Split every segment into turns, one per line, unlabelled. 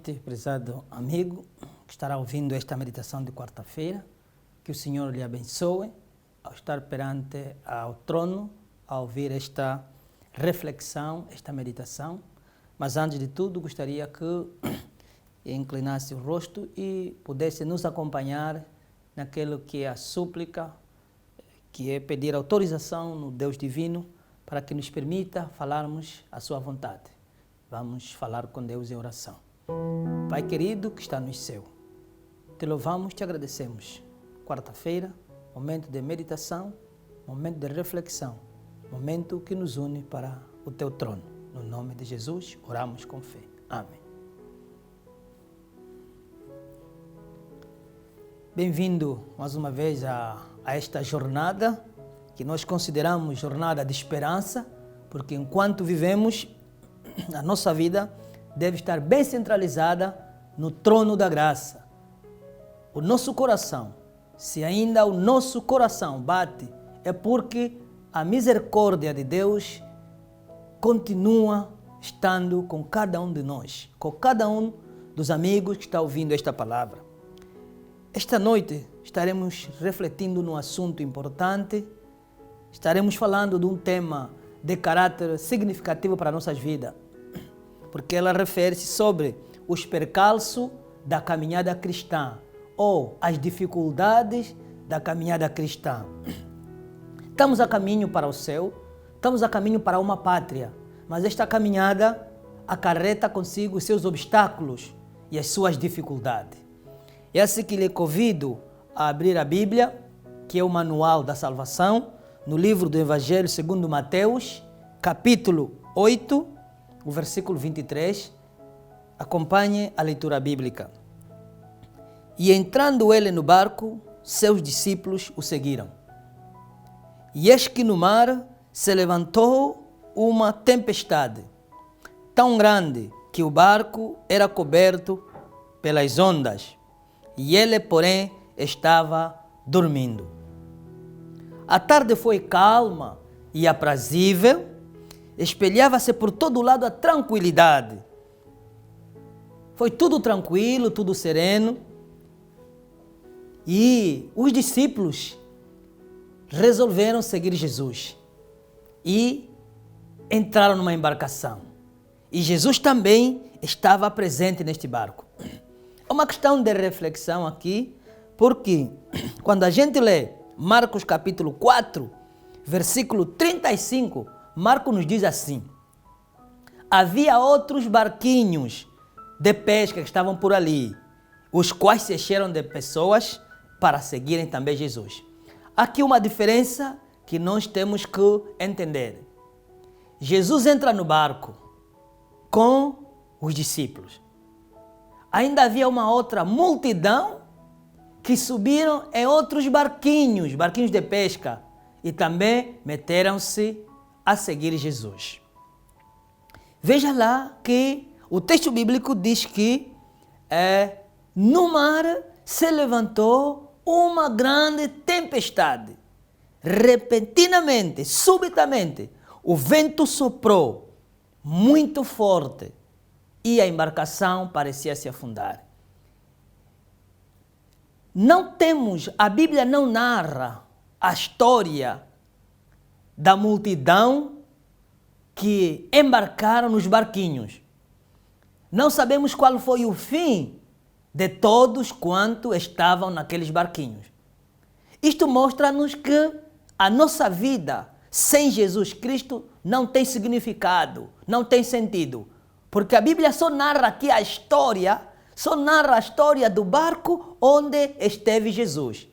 noite, prezado amigo que estará ouvindo esta meditação de quarta-feira. Que o Senhor lhe abençoe ao estar perante ao trono, ao ouvir esta reflexão, esta meditação. Mas antes de tudo, gostaria que inclinasse o rosto e pudesse nos acompanhar naquilo que é a súplica, que é pedir autorização no Deus divino para que nos permita falarmos a sua vontade. Vamos falar com Deus em oração. Pai querido que está no céu, te louvamos, te agradecemos. Quarta-feira, momento de meditação, momento de reflexão, momento que nos une para o teu trono. No nome de Jesus, oramos com fé. Amém. Bem-vindo mais uma vez a esta jornada, que nós consideramos jornada de esperança, porque enquanto vivemos, a nossa vida deve estar bem centralizada no trono da graça. O nosso coração, se ainda o nosso coração bate, é porque a misericórdia de Deus continua estando com cada um de nós, com cada um dos amigos que está ouvindo esta palavra. Esta noite estaremos refletindo num assunto importante, estaremos falando de um tema de caráter significativo para nossas vidas, porque ela refere-se sobre os percalços da caminhada cristã ou as dificuldades da caminhada cristã. Estamos a caminho para o céu, estamos a caminho para uma pátria, mas esta caminhada acarreta consigo os seus obstáculos e as suas dificuldades. É assim que lhe convido a abrir a Bíblia, que é o manual da salvação, no livro do Evangelho segundo Mateus, capítulo 8, o versículo 23. Acompanhe a leitura bíblica. E entrando ele no barco, seus discípulos o seguiram. E eis que no mar se levantou uma tempestade, tão grande que o barco era coberto pelas ondas, e ele, porém, estava dormindo. A tarde foi calma e aprazível, espelhava-se por todo lado a tranquilidade. Foi tudo tranquilo, tudo sereno. E os discípulos resolveram seguir Jesus e entraram numa embarcação. E Jesus também estava presente neste barco. É uma questão de reflexão aqui, porque quando a gente lê Marcos capítulo 4, versículo 35, Marcos nos diz assim: havia outros barquinhos de pesca que estavam por ali, os quais se encheram de pessoas para seguirem também Jesus. Aqui uma diferença que nós temos que entender. Jesus entra no barco com os discípulos. Ainda havia uma outra multidão que subiram em outros barquinhos de pesca, e também meteram-se a seguir Jesus. Veja lá que o texto bíblico diz que no mar se levantou uma grande tempestade. Repentinamente, subitamente, o vento soprou muito forte e a embarcação parecia se afundar. A Bíblia não narra a história da multidão que embarcaram nos barquinhos. Não sabemos qual foi o fim de todos quanto estavam naqueles barquinhos. Isto mostra-nos que a nossa vida sem Jesus Cristo não tem significado, não tem sentido. Porque a Bíblia só narra aqui a história do barco onde esteve Jesus.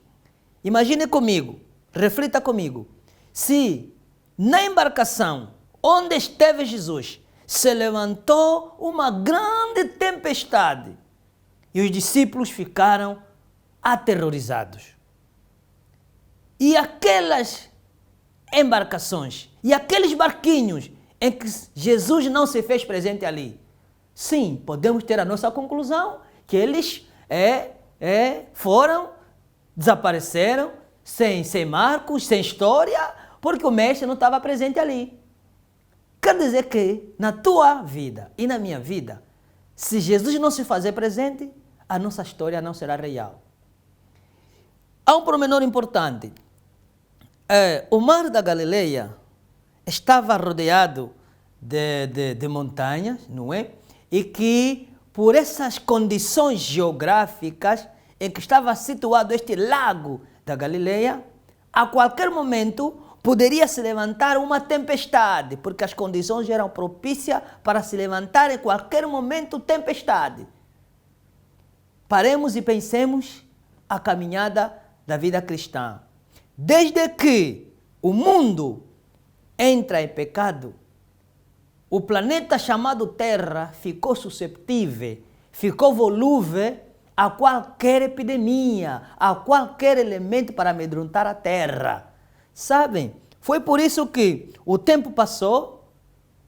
Imagine comigo, reflita comigo, se na embarcação onde esteve Jesus se levantou uma grande tempestade e os discípulos ficaram aterrorizados. E aquelas embarcações e aqueles barquinhos em que Jesus não se fez presente ali, sim, podemos ter a nossa conclusão que eles desapareceram, sem marcos, sem história, porque o mestre não estava presente ali. Quer dizer que na tua vida e na minha vida, Se Jesus não se fazer presente, a nossa história não será real. Há um pormenor importante. O mar da Galileia estava rodeado de montanhas, não é? E que, por essas condições geográficas em que estava situado este lago da Galileia, a qualquer momento poderia se levantar uma tempestade, porque as condições eram propícias para se levantar em qualquer momento tempestade. Paremos e pensemos a caminhada da vida cristã. Desde que o mundo entra em pecado, o planeta chamado Terra ficou susceptível, ficou volúvel a qualquer epidemia, a qualquer elemento para amedrontar a Terra. Sabem, foi por isso que o tempo passou,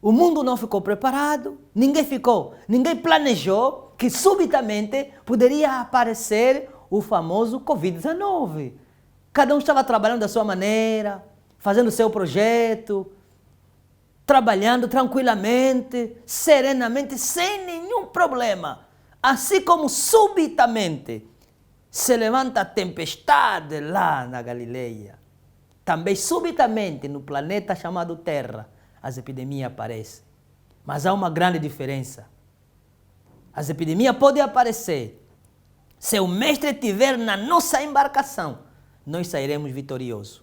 o mundo não ficou preparado, ninguém planejou que subitamente poderia aparecer o famoso Covid-19. Cada um estava trabalhando da sua maneira, fazendo o seu projeto, trabalhando tranquilamente, serenamente, sem nenhum problema. Assim como subitamente se levanta a tempestade lá na Galileia, também subitamente no planeta chamado Terra, as epidemias aparecem. Mas há uma grande diferença. As epidemias podem aparecer. Se o Mestre estiver na nossa embarcação, nós sairemos vitoriosos.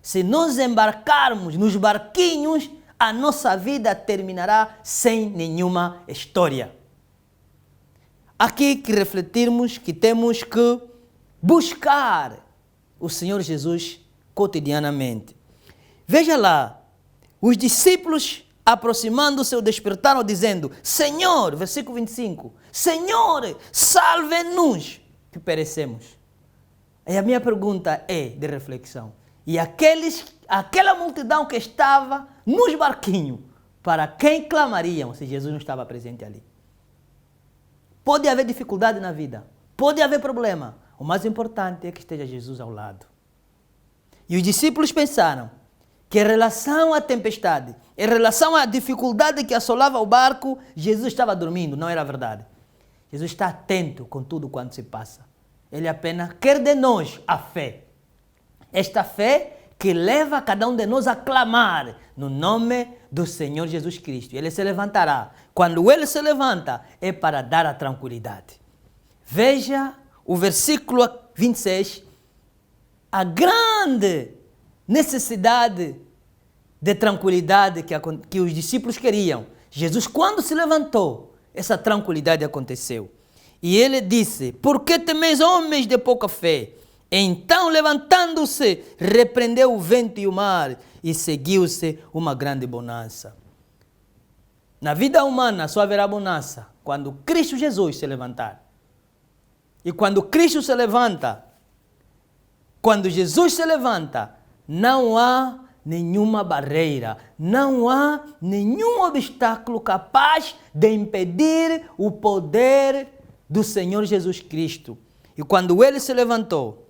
Se nós embarcarmos nos barquinhos, a nossa vida terminará sem nenhuma história. Aqui que refletirmos que temos que buscar o Senhor Jesus cotidianamente. Veja lá, os discípulos aproximando-se o despertaram dizendo: Senhor, versículo 25, Senhor, salve-nos que perecemos. E a minha pergunta é de reflexão. E aquela multidão que estava nos barquinhos, para quem clamariam se Jesus não estava presente ali? Pode haver dificuldade na vida, pode haver problema. O mais importante é que esteja Jesus ao lado. E os discípulos pensaram que em relação à tempestade, em relação à dificuldade que assolava o barco, Jesus estava dormindo. Não era verdade. Jesus está atento com tudo quanto se passa. Ele apenas quer de nós a fé. Esta fé que leva cada um de nós a clamar no nome do Senhor Jesus Cristo. Ele se levantará. Quando Ele se levanta, é para dar a tranquilidade. Veja o versículo 26. A grande necessidade de tranquilidade que os discípulos queriam. Jesus, quando se levantou, essa tranquilidade aconteceu. E Ele disse: por que temeis, homens de pouca fé? Então, levantando-se, repreendeu o vento e o mar, e seguiu-se uma grande bonança. Na vida humana só haverá bonança quando Cristo Jesus se levantar. E quando Cristo se levanta, quando Jesus se levanta, não há nenhuma barreira, não há nenhum obstáculo capaz de impedir o poder do Senhor Jesus Cristo. E quando Ele se levantou,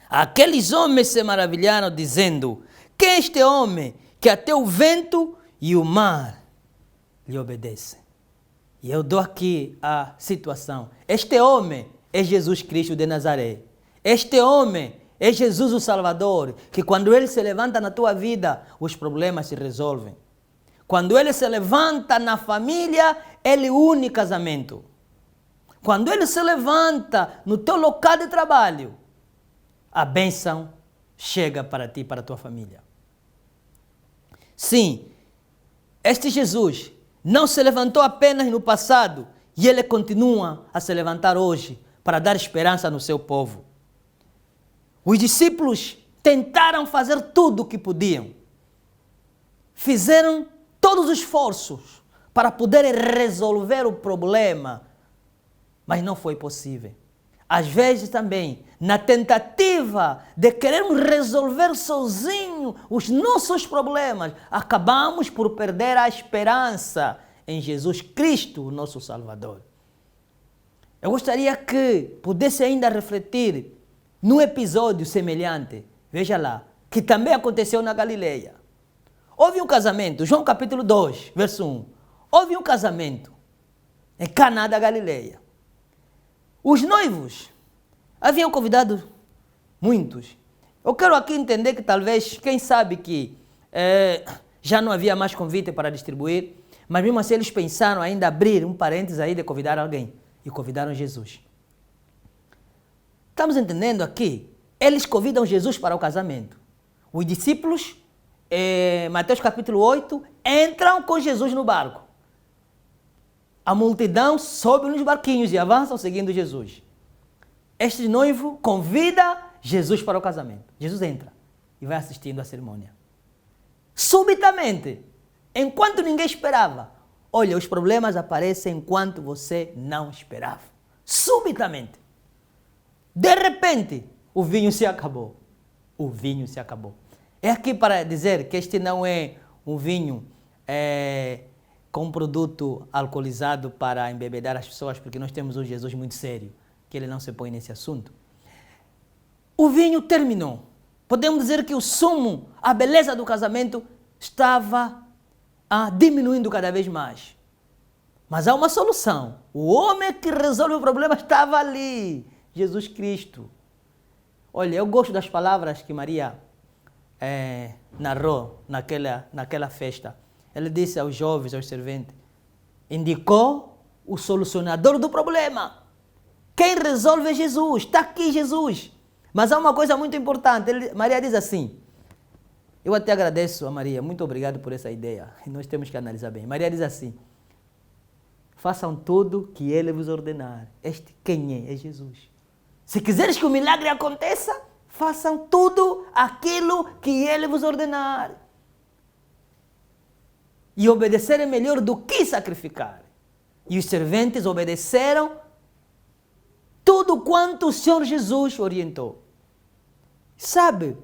aqueles homens se maravilharam, dizendo: que é este homem que até o vento e o mar lhe obedecem? E eu dou aqui a situação. Este homem é Jesus Cristo de Nazaré. Este homem é Jesus o Salvador, que quando Ele se levanta na tua vida, os problemas se resolvem. Quando Ele se levanta na família, Ele une casamento. Quando Ele se levanta no teu local de trabalho, a bênção chega para ti e para a tua família. Sim, este Jesus não se levantou apenas no passado e Ele continua a se levantar hoje para dar esperança no seu povo. Os discípulos tentaram fazer tudo o que podiam. Fizeram todos os esforços para poderem resolver o problema, mas não foi possível. Às vezes também, na tentativa de querermos resolver sozinho os nossos problemas, acabamos por perder a esperança em Jesus Cristo, o nosso Salvador. Eu gostaria que pudesse ainda refletir num episódio semelhante, veja lá, que também aconteceu na Galileia. Houve um casamento, João capítulo 2, verso 1. Houve um casamento em Caná da Galileia. Os noivos haviam convidado muitos. Eu quero aqui entender que talvez, quem sabe que já não havia mais convite para distribuir, mas mesmo assim eles pensaram ainda abrir um parênteses aí de convidar alguém. E convidaram Jesus. Estamos entendendo aqui? Eles convidam Jesus para o casamento. Os discípulos, Mateus capítulo 8, entram com Jesus no barco. A multidão sobe nos barquinhos e avançam seguindo Jesus. Este noivo convida Jesus para o casamento. Jesus entra e vai assistindo à cerimônia. Subitamente, enquanto ninguém esperava, olha, os problemas aparecem enquanto você não esperava. Subitamente. De repente, o vinho se acabou. O vinho se acabou. É aqui para dizer que este não é um vinho com produto alcoolizado para embebedar as pessoas, porque nós temos um Jesus muito sério, que ele não se põe nesse assunto. O vinho terminou. Podemos dizer que o sumo, a beleza do casamento estava diminuindo cada vez mais. Mas há uma solução. O homem que resolve o problema estava ali, Jesus Cristo. Olha, eu gosto das palavras que Maria narrou naquela festa. Ele disse aos jovens, aos serventes, indicou o solucionador do problema. Quem resolve é Jesus, está aqui Jesus. Mas há uma coisa muito importante, Maria diz assim, eu até agradeço a Maria, muito obrigado por essa ideia, nós temos que analisar bem. Maria diz assim, façam tudo que ele vos ordenar. Este quem é? É Jesus. Se quiseres que o milagre aconteça, façam tudo aquilo que ele vos ordenar. E obedecer é melhor do que sacrificar. E os serventes obedeceram tudo quanto o Senhor Jesus orientou. Sabe,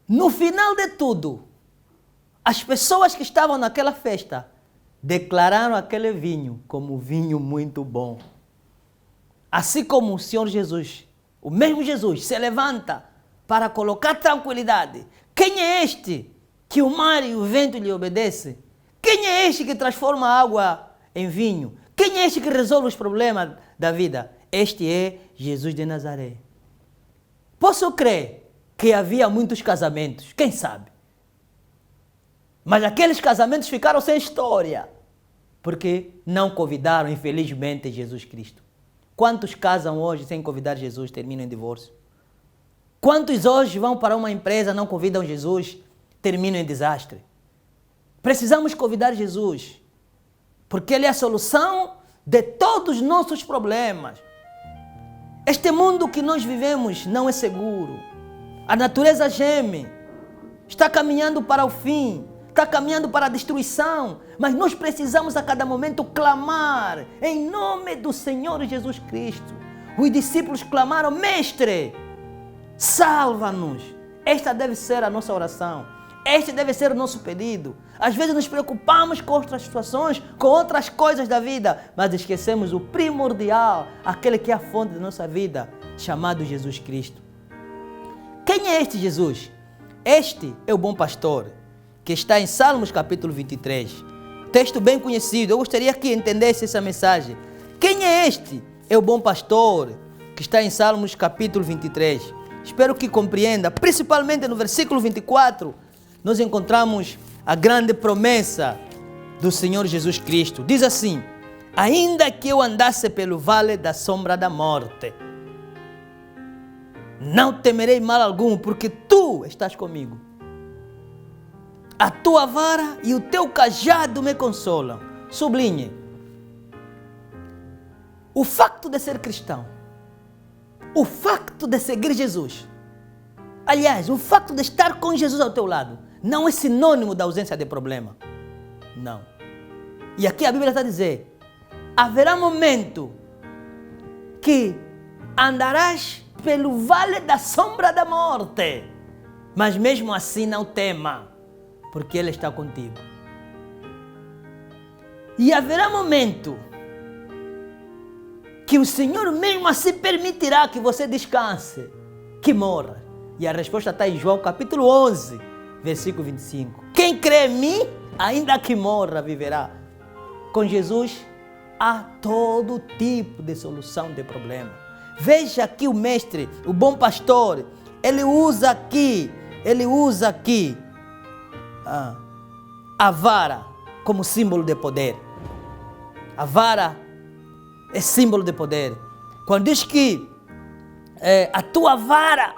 no final de tudo, as pessoas que estavam naquela festa declararam aquele vinho como vinho muito bom. Assim como o Senhor Jesus, o mesmo Jesus, se levanta para colocar tranquilidade. Quem é este que o mar e o vento lhe obedecem? Quem é este que transforma a água em vinho? Quem é este que resolve os problemas da vida? Este é Jesus de Nazaré. Posso crer que havia muitos casamentos, quem sabe? Mas aqueles casamentos ficaram sem história, porque não convidaram, infelizmente, Jesus Cristo. Quantos casam hoje sem convidar Jesus, terminam em divórcio? Quantos hoje vão para uma empresa, não convidam Jesus, terminam em desastre? Precisamos convidar Jesus, porque Ele é a solução de todos os nossos problemas. Este mundo que nós vivemos não é seguro. A natureza geme, está caminhando para o fim, está caminhando para a destruição, mas nós precisamos a cada momento clamar em nome do Senhor Jesus Cristo. Os discípulos clamaram, Mestre, salva-nos. Esta deve ser a nossa oração. Este deve ser o nosso pedido. Às vezes nos preocupamos com outras situações, com outras coisas da vida, mas esquecemos o primordial, aquele que é a fonte da nossa vida, chamado Jesus Cristo. Quem é este Jesus? Este é o bom pastor, que está em Salmos capítulo 23. Texto bem conhecido, eu gostaria que entendesse essa mensagem. Quem é este? É o bom pastor, que está em Salmos capítulo 23. Espero que compreenda, principalmente no versículo 24, nós encontramos a grande promessa do Senhor Jesus Cristo. Diz assim, ainda que eu andasse pelo vale da sombra da morte, não temerei mal algum, porque tu estás comigo. A tua vara e o teu cajado me consolam. Sublinhe. O facto de ser cristão, o facto de seguir Jesus, aliás, o facto de estar com Jesus ao teu lado, não é sinônimo da ausência de problema. Não. E aqui a Bíblia está a dizer, haverá momento que andarás pelo vale da sombra da morte, mas mesmo assim não tema, porque Ele está contigo. E haverá momento que o Senhor mesmo assim permitirá que você descanse, que morra. E a resposta está em João capítulo 11, versículo 25. Quem crê em mim, ainda que morra, viverá. Com Jesus há todo tipo de solução de problema. Veja aqui o mestre, o bom pastor, ele usa aqui a vara como símbolo de poder. A vara é símbolo de poder. Quando diz que a tua vara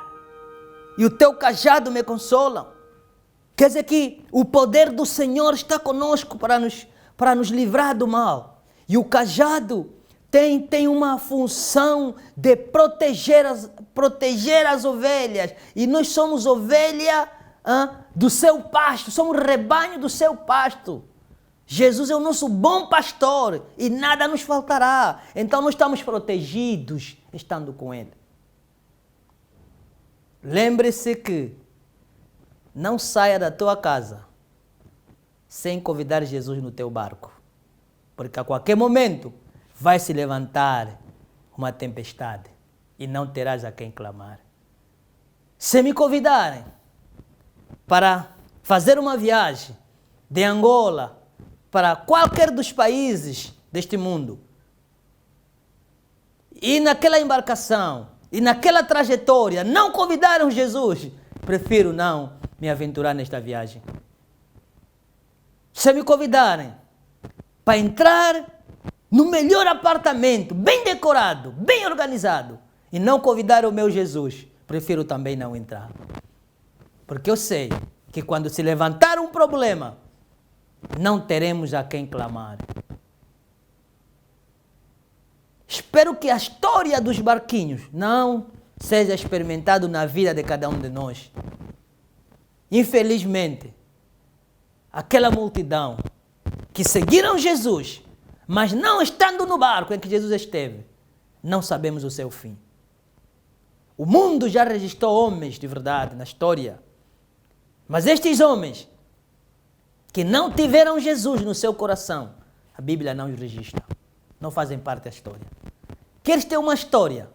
e o teu cajado me consolam, quer dizer que o poder do Senhor está conosco para nos livrar do mal. E o cajado tem uma função de proteger as ovelhas. E nós somos ovelha do seu pasto, somos rebanho do seu pasto. Jesus é o nosso bom pastor e nada nos faltará. Então nós estamos protegidos estando com Ele. Lembre-se que não saia da tua casa sem convidar Jesus no teu barco. Porque a qualquer momento vai se levantar uma tempestade e não terás a quem clamar. Se me convidarem para fazer uma viagem de Angola para qualquer dos países deste mundo, e naquela embarcação, e naquela trajetória, não convidaram Jesus, prefiro não me aventurar nesta viagem. Se me convidarem para entrar no melhor apartamento, bem decorado, bem organizado, e não convidar o meu Jesus, prefiro também não entrar. Porque eu sei que quando se levantar um problema, não teremos a quem clamar. Espero que a história dos barquinhos não seja experimentada na vida de cada um de nós. Infelizmente, aquela multidão que seguiram Jesus, mas não estando no barco em que Jesus esteve, não sabemos o seu fim. O mundo já registrou homens de verdade na história, mas estes homens que não tiveram Jesus no seu coração, a Bíblia não os registra, não fazem parte da história. Queres ter uma história?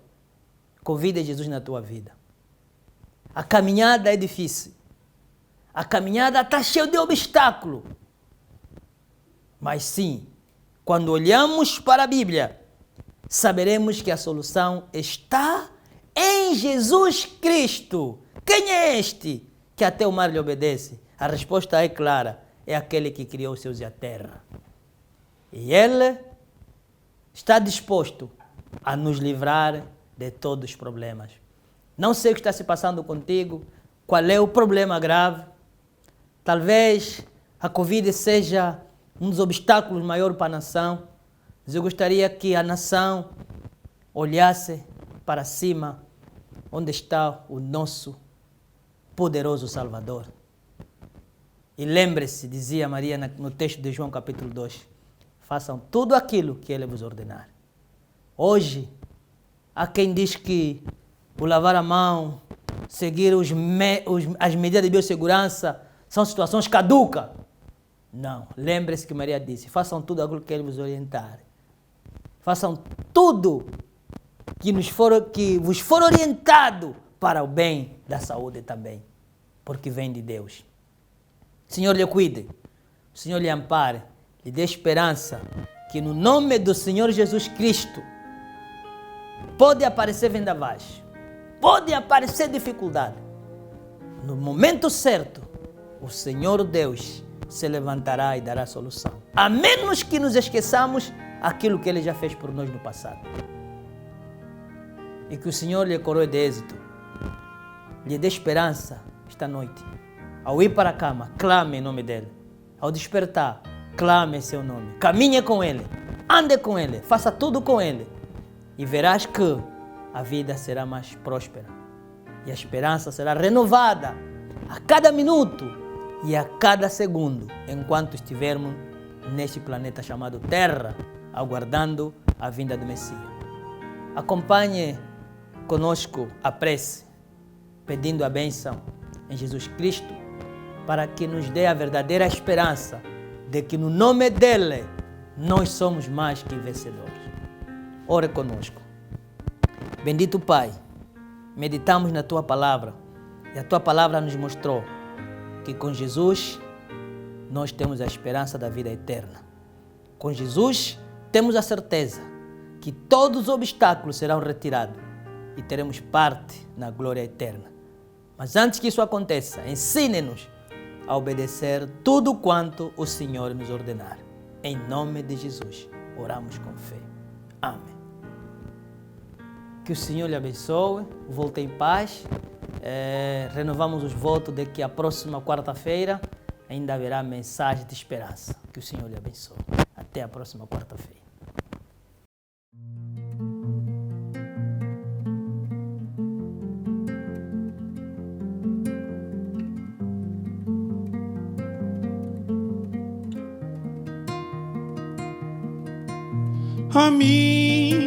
Convida Jesus na tua vida. A caminhada é difícil. A caminhada está cheia de obstáculos. Mas sim, quando olhamos para a Bíblia, saberemos que a solução está em Jesus Cristo. Quem é este que até o mar lhe obedece? A resposta é clara, é aquele que criou os céus e a terra. E Ele está disposto a nos livrar de todos os problemas. Não sei o que está se passando contigo, qual é o problema grave. Talvez a Covid seja um dos obstáculos maiores para a nação, mas eu gostaria que a nação olhasse para cima, onde está o nosso poderoso Salvador. E lembre-se, dizia Maria no texto de João capítulo 2, façam tudo aquilo que Ele vos ordenar. Hoje, há quem diz que o lavar a mão, seguir as medidas de biossegurança são situações caducas. Não, lembre-se que Maria disse, façam tudo aquilo que Ele vos orientar. Façam tudo que vos for orientado para o bem da saúde também, porque vem de Deus. O Senhor lhe cuide, o Senhor lhe ampare, lhe dê esperança, que no nome do Senhor Jesus Cristo pode aparecer vendavais, pode aparecer dificuldade. No momento certo, o Senhor Deus se levantará e dará solução. A menos que nos esqueçamos aquilo que Ele já fez por nós no passado. E que o Senhor lhe coroe de êxito, lhe dê esperança esta noite. Ao ir para a cama, clame em nome dEle. Ao despertar, clame em seu nome. Caminhe com Ele, ande com Ele, faça tudo com Ele. E verás que a vida será mais próspera. E a esperança será renovada a cada minuto e a cada segundo, enquanto estivermos neste planeta chamado Terra, aguardando a vinda do Messias. Acompanhe conosco a prece, pedindo a bênção em Jesus Cristo, para que nos dê a verdadeira esperança de que no nome dEle nós somos mais que vencedores. Ore conosco. Bendito Pai, meditamos na Tua Palavra e a Tua Palavra nos mostrou que com Jesus nós temos a esperança da vida eterna. Com Jesus temos a certeza que todos os obstáculos serão retirados e teremos parte na glória eterna. Mas antes que isso aconteça, ensine-nos a obedecer tudo quanto o Senhor nos ordenar. Em nome de Jesus, oramos com fé. Amém. Que o Senhor lhe abençoe, volte em paz. Renovamos os votos de que a próxima quarta-feira ainda haverá mensagem de esperança. Que o Senhor lhe abençoe. Até a próxima quarta-feira.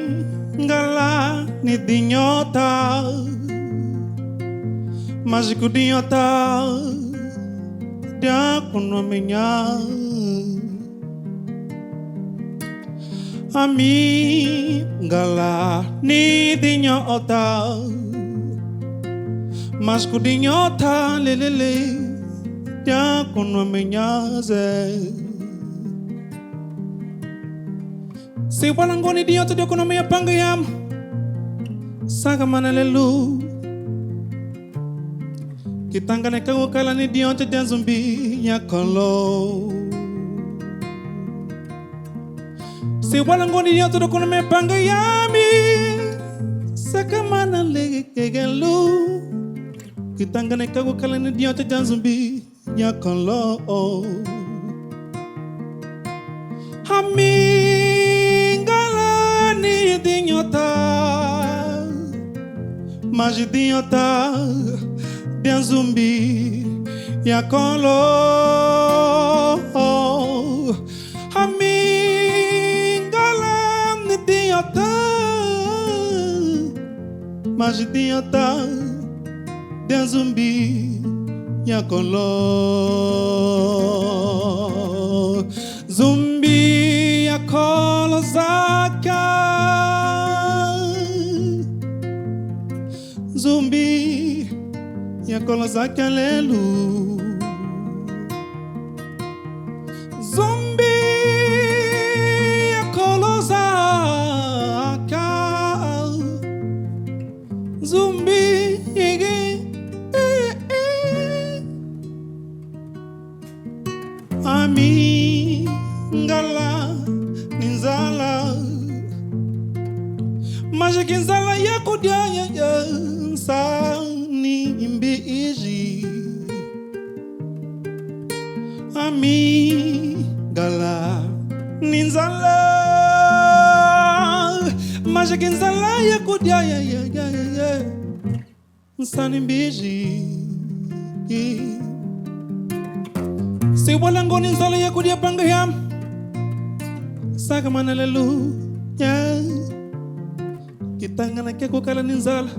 Amingala ni dinyota Magiku dinyota Dia kuno menya Amingala ni dinyota Magiku dinyota lelele Dia kuno menya ze Si walangoni diyoto di ekonomi panga yam Saga manalelu Kitangane kago kala ni diyoto di zumbi ya kolo Si walangoni diyoto di ekonomi panga yami Saga manalelu Kitangane kago kala ni diyoto di zumbi ya kolo Mas dinhota de zumbi ya colo Amingala ni dinhota Mas dinhota de zumbi ya colo Zumbi ya colo zaka Zumbi ya kolozaka lelu Zumbi ya kolozaka Zumbi Ami ngala ninzala Maji nzala ya kudia ya Sani imbeji Ami gala ninzala Maji nzala ya kudia ya Sani imbeji Si walango ninzala ya kudia panga yam Saga manalelu ya Kitangana keko kala ninzala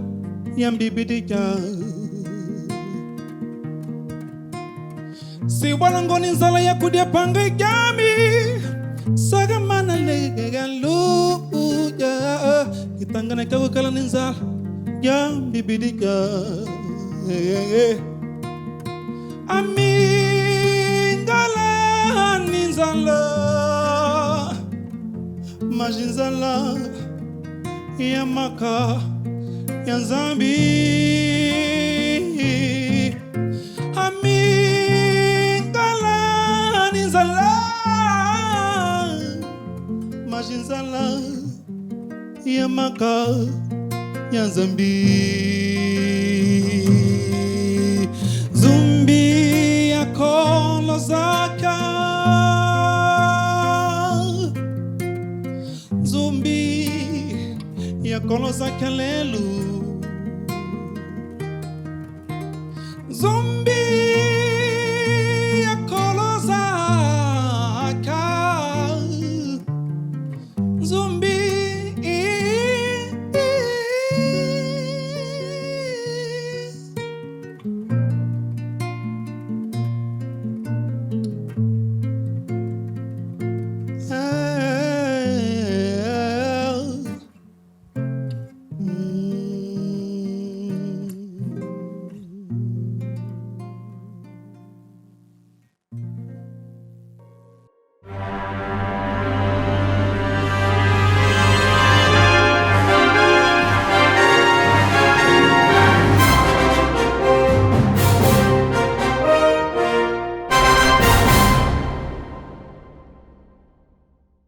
Yambibidija Si walangoni nzala ya kudia panga jami Saga mana lega luja Kitangana kago kala ninzala Yambibidija Amingala ninzala Majinzala Yamaka Yanzambi Amingala ninzala Majinzala Yamaka Yanzambi Zumbi ya kolozaka Zumbi ya kolozaka lelu Zumbi